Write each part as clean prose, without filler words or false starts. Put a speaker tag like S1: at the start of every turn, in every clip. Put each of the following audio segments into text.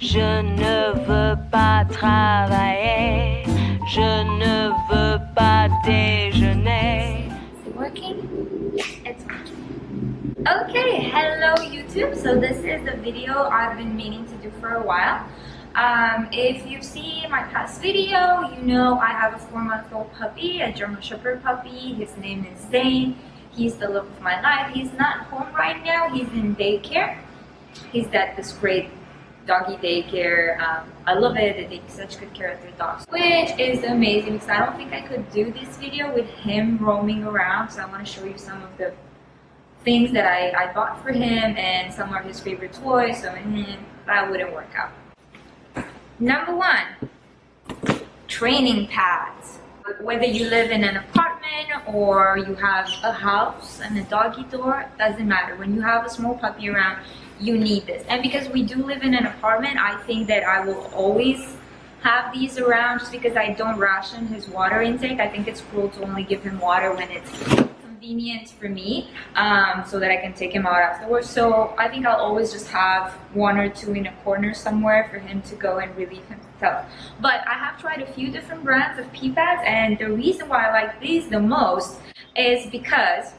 S1: Je ne veux pas travailler, je ne veux pas déjeuner.
S2: Is it working? It's working. Okay, hello YouTube. So this is the video I've been meaning to do for a while. If you've seen my past video, you know I have a 4-month-old puppy, a German Shepherd puppy. His name is Zane. He's the love of my life. He's not home right now. He's in daycare. He's at this great doggy daycare. I love it. They take such good care of their dogs, which is amazing because I don't think I could do this video with him roaming around. So I want to show you some of the things that I bought for him and some of his favorite toys. So that wouldn't work out. Number one, training pads. Whether you live in an apartment or you have a house and a doggy door, doesn't matter. When you have a small puppy around, you need this. And because we do live in an apartment, I think that I will always have these around just because I don't ration his water intake. I think it's cruel to only give him water when it's convenient for me, so that I can take him out afterwards. So I think I'll always just have 1 or 2 in a corner somewhere for him to go and relieve himself. But I have tried a few different brands of pee pads, and the reason why I like these the most is because...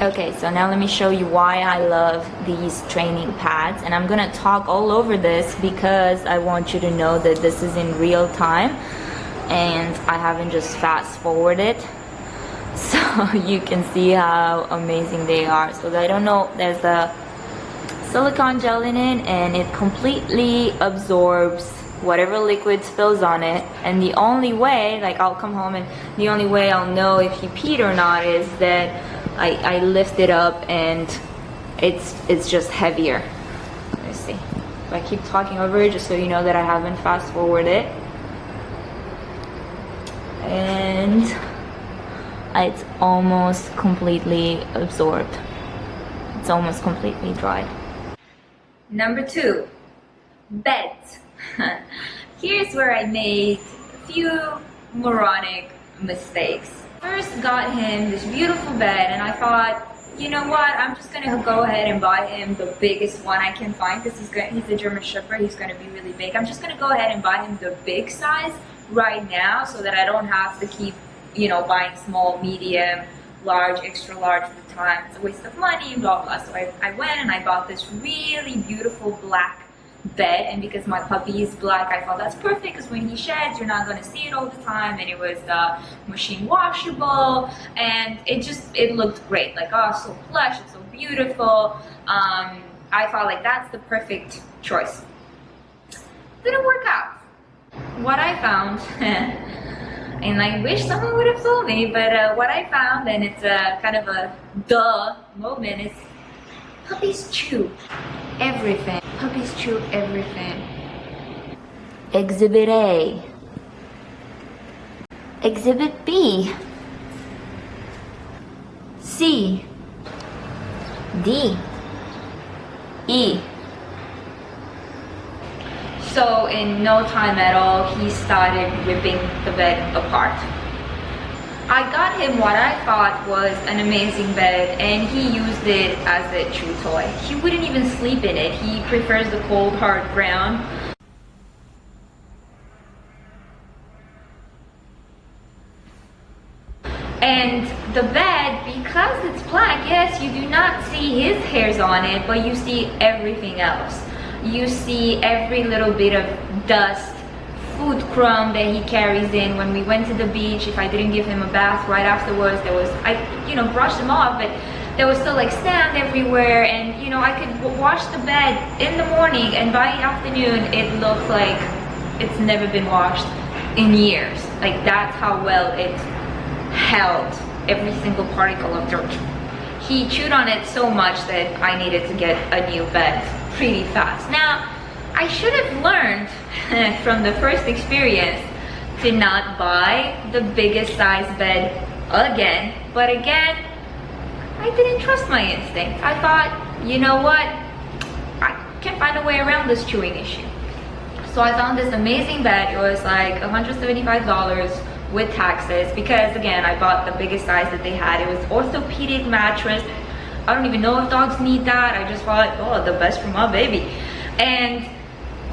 S2: Okay, so now let me show you why I love these training pads, and I'm gonna talk all over this because I want you to know that this is in real time and I haven't just fast forwarded. So you can see how amazing they are. So I don't know, there's a silicone gel in it and it completely absorbs whatever liquid spills on it. And the only way, like I'll come home and the only way I'll know if he peed or not is that I lift it up and it's just heavier. Let me see. If I keep talking over it just so you know that I haven't fast forwarded. And it's almost completely absorbed. It's almost completely dried. Number 2, beds. Here's where I made a few moronic mistakes. First got him this beautiful bed and I thought, you know what, I'm just gonna go ahead and buy him the biggest one I can find because he's a German Shepherd, he's gonna be really big. I'm just gonna go ahead and buy him the big size right now so that I don't have to keep, you know, buying small, medium, large, extra large at the time. It's a waste of money, blah blah. So I went and I bought this really beautiful black bed, and because my puppy is black, I thought that's perfect because when he sheds, you're not gonna see it all the time. And it was machine washable, and it looked great. Like, oh, so plush, it's so beautiful. I thought like that's the perfect choice. Didn't work out. What I found. And I wish someone would have told me, but what I found, and it's a kind of a duh moment, is puppies chew everything. Puppies chew everything. Exhibit A. Exhibit B. C. D. E. So in no time at all, he started ripping the bed apart. I got him what I thought was an amazing bed, and he used it as a chew toy. He wouldn't even sleep in it. He prefers the cold, hard ground. And the bed, because it's black, yes, you do not see his hairs on it, but you see everything else. You see every little bit of dust, food crumb that he carries in. When we went to the beach, if I didn't give him a bath right afterwards, I brushed him off, but there was still like sand everywhere. And you know, I could wash the bed in the morning, and by the afternoon, it looked like it's never been washed in years. Like that's how well it held every single particle of dirt. He chewed on it so much that I needed to get a new bed pretty fast. Now, I should have learned from the first experience to not buy the biggest size bed again, but again, I didn't trust my instinct. I thought, you know what, I can find a way around this chewing issue. So I found this amazing bed. It was like $175 with taxes because again, I bought the biggest size that they had. It was orthopedic mattress. I don't even know if dogs need that. I just thought, oh, the best for my baby. And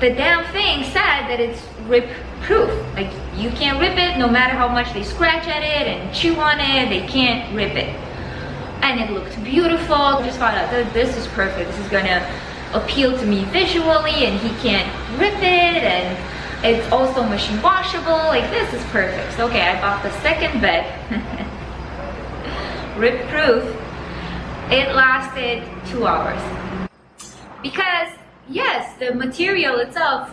S2: the damn thing said that it's rip proof. Like, you can't rip it no matter how much they scratch at it and chew on it, they can't rip it. And it looked beautiful. I just thought that this is perfect. This is gonna appeal to me visually, and he can't rip it, and it's also machine washable. Like, this is perfect. So, okay, I bought the second bed. Rip proof. It lasted 2 hours. Because, yes, the material itself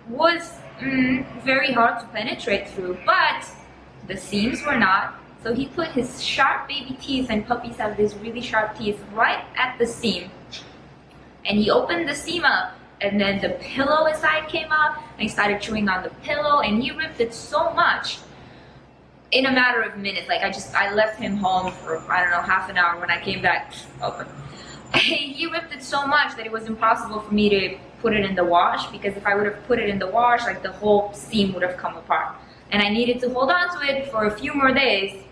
S2: was very hard to penetrate through, but the seams were not. So he put his sharp baby teeth, and puppies have these really sharp teeth, right at the seam. And he opened the seam up, and then the pillow inside came out, and he started chewing on the pillow, and he ripped it so much in a matter of minutes. Like, I left him home for, I don't know, half an hour. When I came back, open. He ripped it so much that it was impossible for me to put it in the wash, because if I would have put it in the wash, like, the whole seam would have come apart. And I needed to hold on to it for a few more days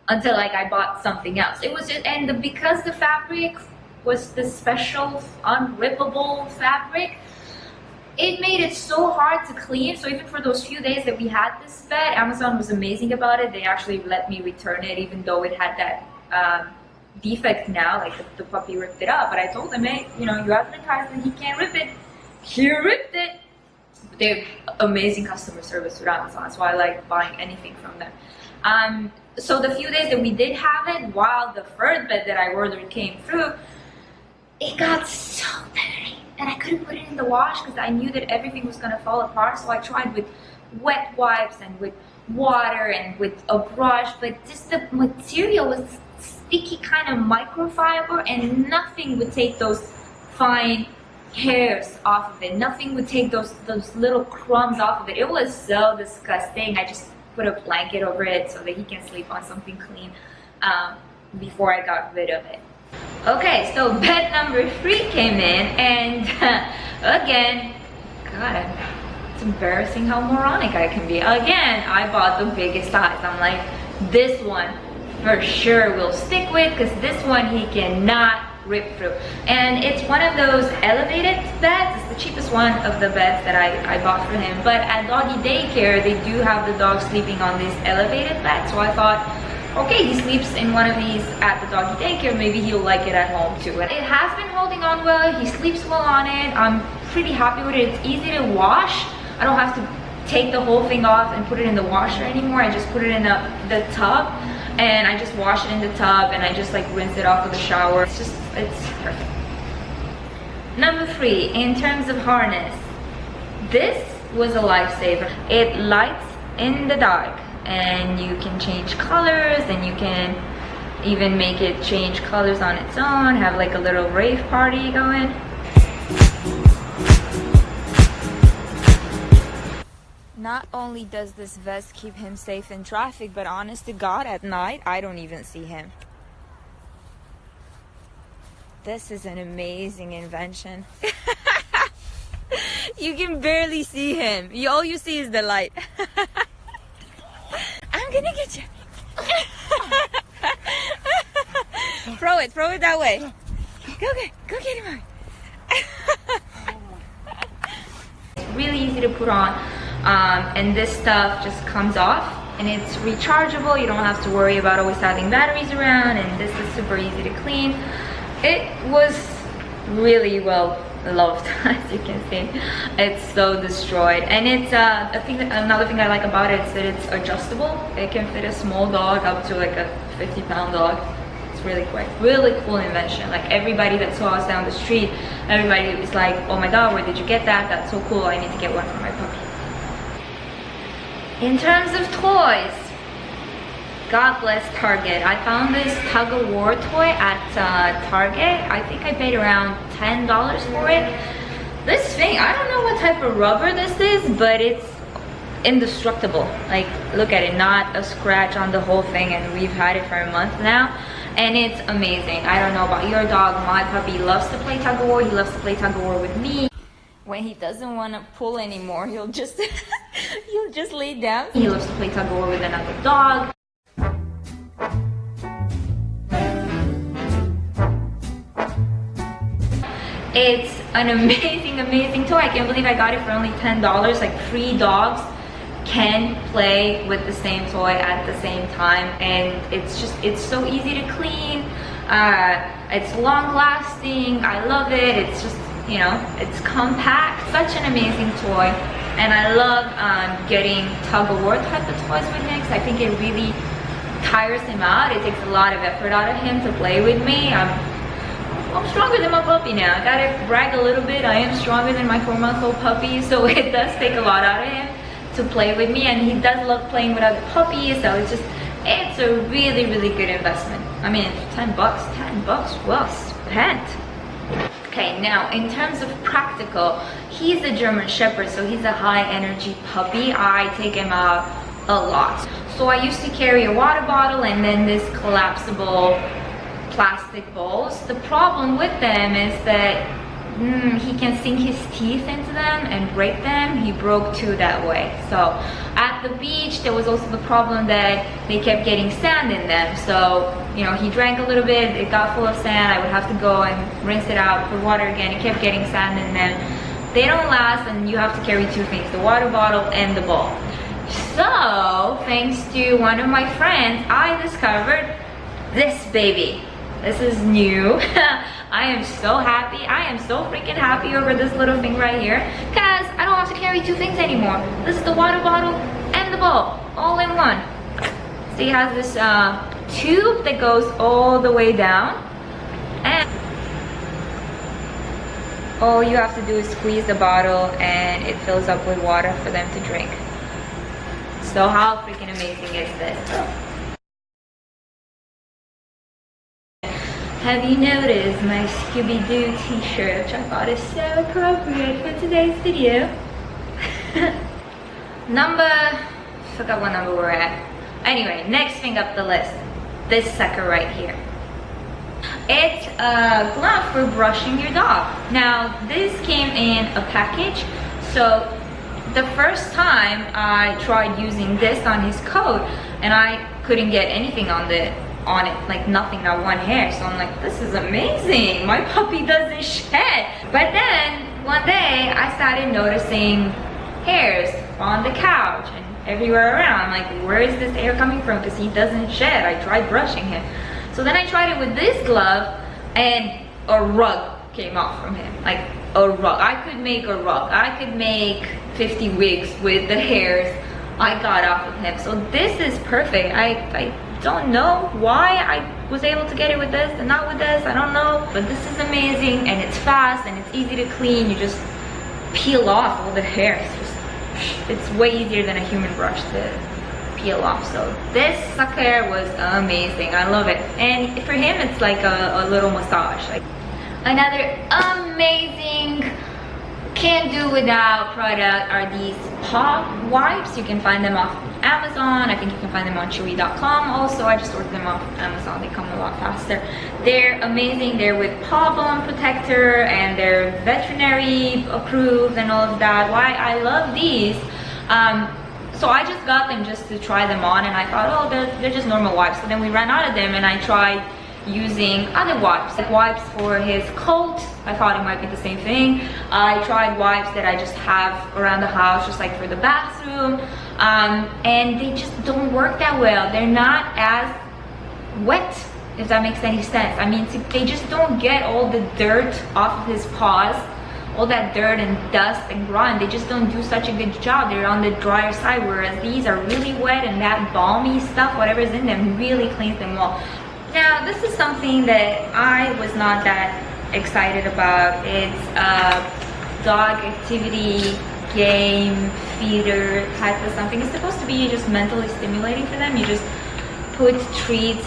S2: until, like, I bought something else. It was just, and because the fabric was the special unrippable fabric, it made it so hard to clean. So even for those few days that we had this bed, Amazon was amazing about it. They actually let me return it, even though it had that defect now, like the puppy ripped it up. But I told them, hey, you know, you advertised that he can't rip it. He ripped it. They're amazing customer service with Amazon. That's why I like buying anything from them. So the few days that we did have it, while the third bed that I ordered came through, it got so dirty, and I couldn't put it in the wash because I knew that everything was gonna fall apart. So I tried with wet wipes and with water and with a brush, but just the material was sticky kind of microfiber, and nothing would take those fine hairs off of it. Nothing would take those little crumbs off of it. It was so disgusting. I just put a blanket over it so that he can sleep on something clean before I got rid of it. Okay, so bed number 3 came in, and again, God, it's embarrassing how moronic I can be. Again, I bought the biggest size. I'm like, this one for sure will stick with, because this one he cannot rip through. And it's one of those elevated beds. It's the cheapest one of the beds that I bought for him. But at doggy daycare, they do have the dog sleeping on this elevated bed. So I thought, okay, he sleeps in one of these at the doggy daycare, maybe he'll like it at home too. And it has been holding on well. He sleeps well on it. I'm pretty happy with it. It's easy to wash. I don't have to take the whole thing off and put it in the washer anymore. I just put it in the tub, and I just wash it in the tub, and I just like rinse it off with the shower. It's perfect. Number 3, in terms of harness, this was a lifesaver. It lights in the dark, and you can change colors, and you can even make it change colors on its own, have like a little rave party going. Not only does this vest keep him safe in traffic, but honest to God, at night, I don't even see him. This is an amazing invention. You can barely see him. All you see is the light. I'm gonna get you. Throw it that way. Go get him. Really easy to put on, and this stuff just comes off, and it's rechargeable. You don't have to worry about always having batteries around, and this is super easy to clean. It was really well loved, as you can see. It's so destroyed, and it's another thing I like about it is that it's adjustable. It can fit a small dog up to like a 50-pound dog. It's really quick, really cool invention. Like, everybody that saw us down the street, everybody was like, oh my God, where did you get that? That's so cool. I need to get one for my puppy. In terms of toys, God bless Target. I found this tug-of-war toy at Target. I think I paid around $10 for it. This thing, I don't know what type of rubber this is, but it's indestructible. Like, look at it, not a scratch on the whole thing, and we've had it for a month now, and it's amazing. I don't know about your dog. My puppy loves to play tug-of-war. He loves to play tug-of-war with me. When he doesn't want to pull anymore, he'll just he'll just lay down. He loves to play tug-of-war with another dog. It's an amazing toy. I can't believe I got it for only $10. Like 3 dogs can play with the same toy at the same time, and it's so easy to clean. It's long lasting. I love it. It's just, you know, it's compact. Such an amazing toy. And I love getting tug-of-war type of toys with him, because I think it really tires him out. It takes a lot of effort out of him to play with me. I'm stronger than my puppy now. I gotta brag a little bit. I am stronger than my 4-month-old puppy, so it does take a lot out of him to play with me, and he does love playing with other puppies, so it's a really good investment. I mean, $10, well spent. Okay, now in terms of practical, he's a German Shepherd, so he's a high energy puppy. I take him out a lot. So I used to carry a water bottle and then this collapsible plastic bowls. The problem with them is that he can sink his teeth into them and break them. He broke 2 that way. So at the beach, there was also the problem that they kept getting sand in them. So, you know, he drank a little bit, it got full of sand. I would have to go and rinse it out, put water again. It kept getting sand in them. They don't last, and you have to carry 2 things, the water bottle and the bowl. So thanks to one of my friends, I discovered this baby. This is new. I am so happy. I am so freaking happy over this little thing right here, because I don't have to carry 2 things anymore. This is the water bottle and the bowl all in one. So it has this tube that goes all the way down, and all you have to do is squeeze the bottle and it fills up with water for them to drink. So how freaking amazing is this? Have you noticed my Scooby-Doo t-shirt, which I thought is so appropriate for today's video? Forgot what number we're at. Anyway, next thing up the list, this sucker right here. It's a glove for brushing your dog. Now, this came in a package, so the first time I tried using this on his coat, and I couldn't get anything on it, like nothing, not one hair. So I'm like, this is amazing, my puppy doesn't shed. But then one day I started noticing hairs on the couch and everywhere around. I'm like, where is this hair coming from? Because he doesn't shed. I tried brushing him. So then I tried it with this glove, and a rug came off from him. Like a rug. I could make a rug. I could make 50 wigs with the hairs I got off of him. So this is perfect. I don't know why I was able to get it with this and not with this. I don't know, but this is amazing, and it's fast and it's easy to clean. You just peel off all the hair. It's way easier than a human brush to peel off. So this sucker was amazing. I love it. And for him, it's like a little massage. Like another amazing can't do without product are these paw wipes. You can find them off Amazon. I think you can find them on Chewy.com also. I just ordered them off Amazon. They come a lot faster. They're amazing. They're with paw bone protector, and they're veterinary approved and all of that. Why I love these, so I just got them just to try them on, and I thought, oh, they're just normal wipes. So then we ran out of them, and I tried using other wipes, like wipes for his coat. I thought it might be the same thing. I tried wipes that I just have around the house, just like for the bathroom, and they just don't work that well. They're not as wet, if that makes any sense. I mean, they just don't get all the dirt off of his paws, all that dirt and dust and grime. They just don't do such a good job. They're on the drier side, whereas these are really wet, and that balmy stuff, whatever's in them, really cleans them well. Now, this is something that I was not that excited about. It's a dog activity game feeder type of something. It's supposed to be just mentally stimulating for them. You just put treats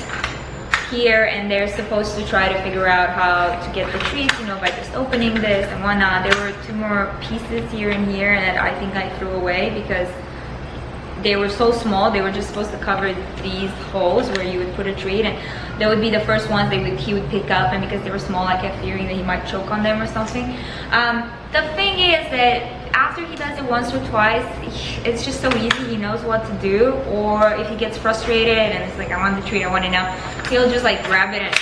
S2: here, and they're supposed to try to figure out how to get the treats, you know, by just opening this and whatnot. There were 2 more pieces here and here that I think I threw away because they were so small. They were just supposed to cover these holes where you would put a treat, and that would be the first ones he would pick up, and because they were small, I kept fearing that he might choke on them or something. The thing is that after he does it once or twice, it's just so easy. He knows what to do. Or if he gets frustrated and it's like, I want the treat, I want it now, he'll just like grab it and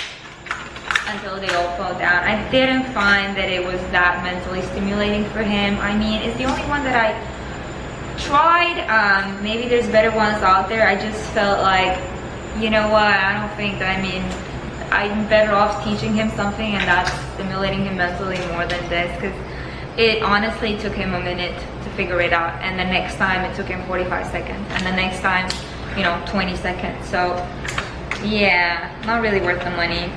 S2: until they all fell down. I didn't find that it was that mentally stimulating for him. I mean, it's the only one that I tried. Maybe there's better ones out there. I just felt like, you know what, I don't think that, I mean, I'm better off teaching him something and that's stimulating him mentally more than this, because it honestly took him a minute to figure it out, and the next time it took him 45 seconds, and the next time, you know, 20 seconds. So yeah, not really worth the money.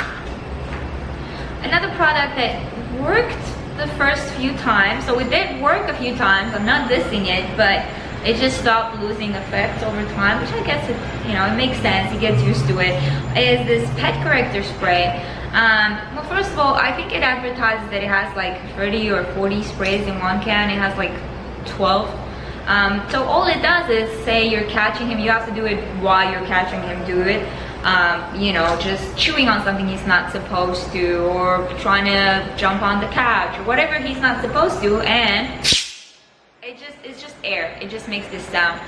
S2: Another product that worked the first few times, so it did work a few times, I'm not dissing it, but it just stopped losing effect over time, which I guess it, you know, it makes sense, he gets used to it, is this pet corrector spray. Well, first of all, I think it advertises that it has like 30 or 40 sprays in one can. It has like 12. So all it does is say you're catching him, you have to do it while you're catching him do it. You know, just chewing on something he's not supposed to, or trying to jump on the couch, or whatever he's not supposed to, and it's just air. It just makes this sound.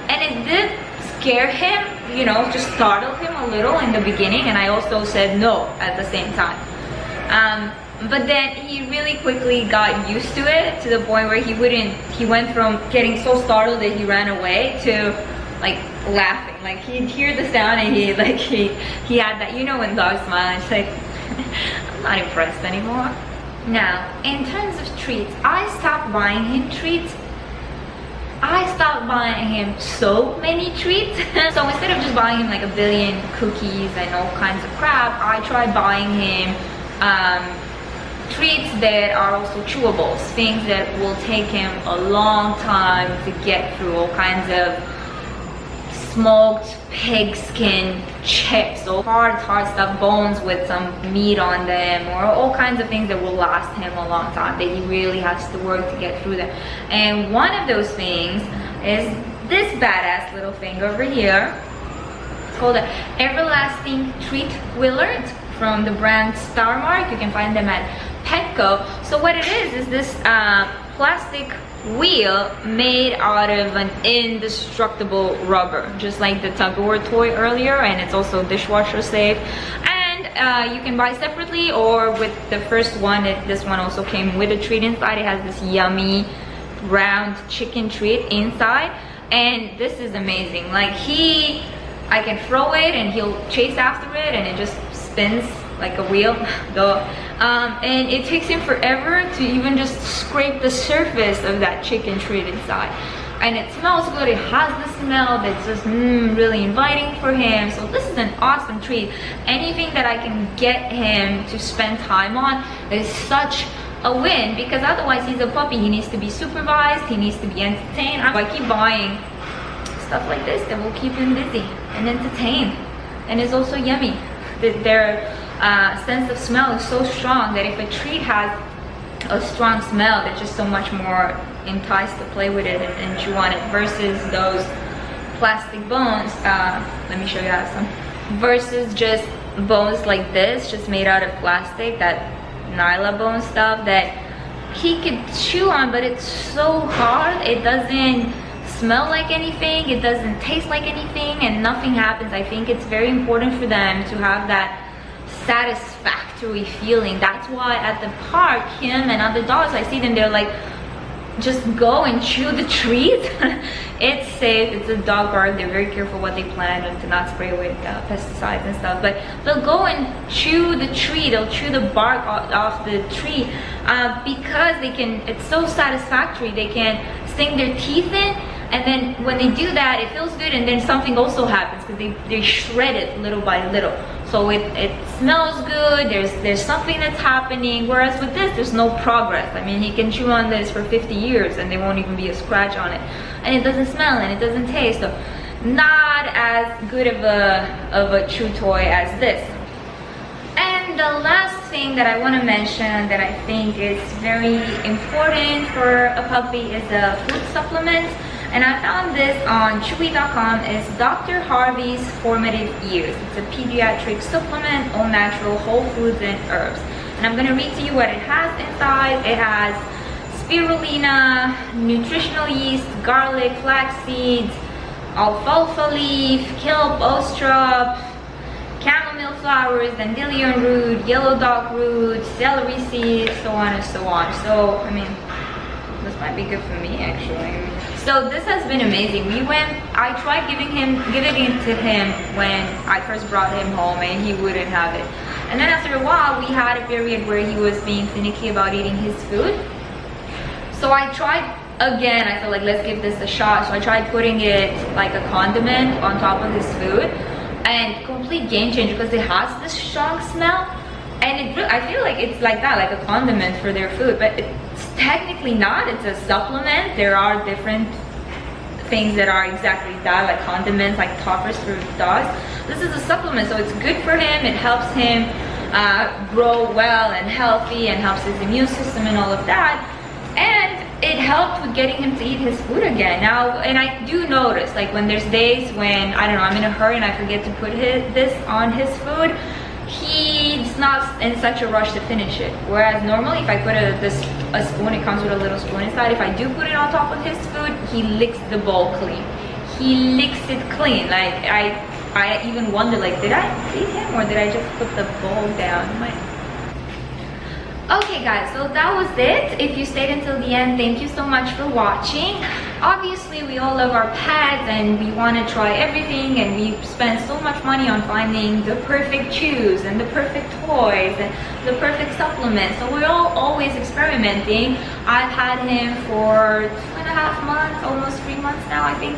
S2: And it did scare him, you know, just startled him a little in the beginning, and I also said no at the same time. But then he really quickly got used to it, to the point where he went from getting so startled that he ran away to like laughing. Like he'd hear the sound and he had that, you know, when dogs smile, it's like I'm not impressed anymore. Now, in terms of treats, I stopped buying him treats. I stopped buying him so many treats. So instead of just buying him like a billion cookies and all kinds of crap, I tried buying him treats that are also chewables, things that will take him a long time to get through, all kinds of smoked pig skin chips, so hard stuff, bones with some meat on them, or all kinds of things that will last him a long time, that he really has to work to get through them. And one of those things is this badass little thing over here. It's called an Everlasting Treat Willard from the brand Starmark. You can find them at Petco. So what it is this plastic wheel made out of an indestructible rubber, just like the Tupperware toy earlier, and it's also dishwasher safe. And you can buy separately or with the first one. This one also came with a treat inside. It has this yummy round chicken treat inside, and this is amazing. Like I can throw it and he'll chase after it, and it just spins like a wheel. And it takes him forever to even just scrape the surface of that chicken treat inside. And it smells good. It has the smell that's just really inviting for him. So this is an awesome treat. Anything that I can get him to spend time on is such a win, because otherwise he's a puppy. He needs to be supervised, he needs to be entertained. I keep buying stuff like this that will keep him busy and entertained, and it's also yummy. Their sense of smell is so strong that if a treat has a strong smell, they're just so much more enticed to play with it and chew on it, versus those plastic bones. Let me show you how some. Versus just bones like this, just made out of plastic, that Nyla bone stuff that he could chew on, but it's so hard. It doesn't smell like anything, it doesn't taste like anything, and nothing happens. I think it's very important for them to have that satisfactory feeling. That's why at the park, him and other dogs, I see them, they're like, just go and chew the trees. It's safe, it's a dog park, they're very careful what they plant and to not spray with pesticides and stuff, but they'll go and chew the tree, they'll chew the bark off the tree, because they can, it's so satisfactory. They can sink their teeth in, and then when they do that, it feels good, and then something also happens because they shred it little by little. So it smells good, there's something that's happening, whereas with this, there's no progress. I mean, he can chew on this for 50 years and there won't even be a scratch on it. And it doesn't smell and it doesn't taste. So not as good of a chew toy as this. And the last thing that I want to mention that I think is very important for a puppy is a food supplement. And I found this on Chewy.com. It's Dr. Harvey's Formative Years. It's a pediatric supplement, all natural, whole foods and herbs. And I'm going to read to you what it has inside. It has spirulina, nutritional yeast, garlic, flax seeds, alfalfa leaf, kelp, ostrop, chamomile flowers, dandelion root, yellow dog root, celery seeds, so on and so on. So I mean, this might be good for me actually. So this has been amazing. I tried giving it to him when I first brought him home, and he wouldn't have it. And then after a while, we had a period where he was being finicky about eating his food. So I tried again. I felt like, let's give this a shot. So I tried putting it like a condiment on top of his food, and complete game changer, because it has this strong smell. And I feel like it's like that, like a condiment for their food, but it's technically not. It's a supplement. There are different things that are exactly that, like condiments, like toppers for dogs. This is a supplement, so it's good for him. It helps him grow well and healthy, and helps his immune system and all of that. And it helped with getting him to eat his food again. Now, and I do notice, like when there's days when, I don't know, I'm in a hurry and I forget to put this on his food, he's not in such a rush to finish it. Whereas normally if I put a spoon, it comes with a little spoon inside. If I do put it on top of his food, he licks the bowl clean. He licks it clean. Like I even wonder, like, did I feed him or did I just put the bowl down? Okay guys, so that was it. If you stayed until the end, thank you so much for watching. Obviously we all love our pets and we want to try everything, and we spend so much money on finding the perfect chews and the perfect toys and the perfect supplements. So we're all always experimenting. I've had him for 2.5 months, almost 3 months now, I think.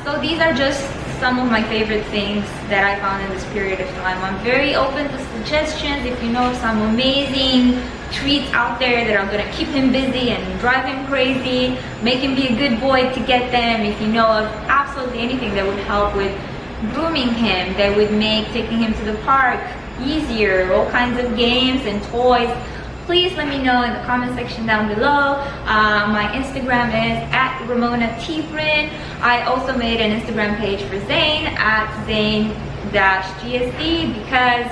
S2: So these are just some of my favorite things that I found in this period of time. I'm very open to suggestions. If you know some amazing treats out there that are gonna keep him busy and drive him crazy, make him be a good boy to get them, if you know of absolutely anything that would help with grooming him, that would make taking him to the park easier, all kinds of games and toys, please let me know in the comment section down below. My Instagram is @RamonaTbrin. I also made an Instagram page for Zane @Zane-GSD, because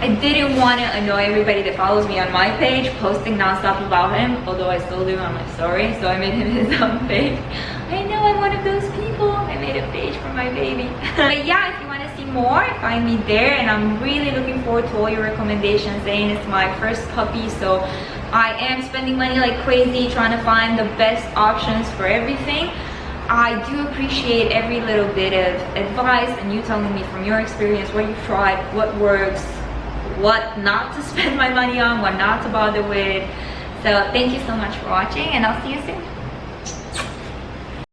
S2: I didn't want to annoy everybody that follows me on my page posting nonstop about him, although I still do on my story. So I made him his own page. I know I'm one of those people. I made a page for my baby. But yeah, if you want to see more, find me there, and I'm really looking forward to all your recommendations. Zane is my first puppy, so I am spending money like crazy trying to find the best options for everything. I do appreciate every little bit of advice and you telling me from your experience what you've tried, what works, what not to spend my money on, what not to bother with. So thank you so much for watching, and I'll see you soon.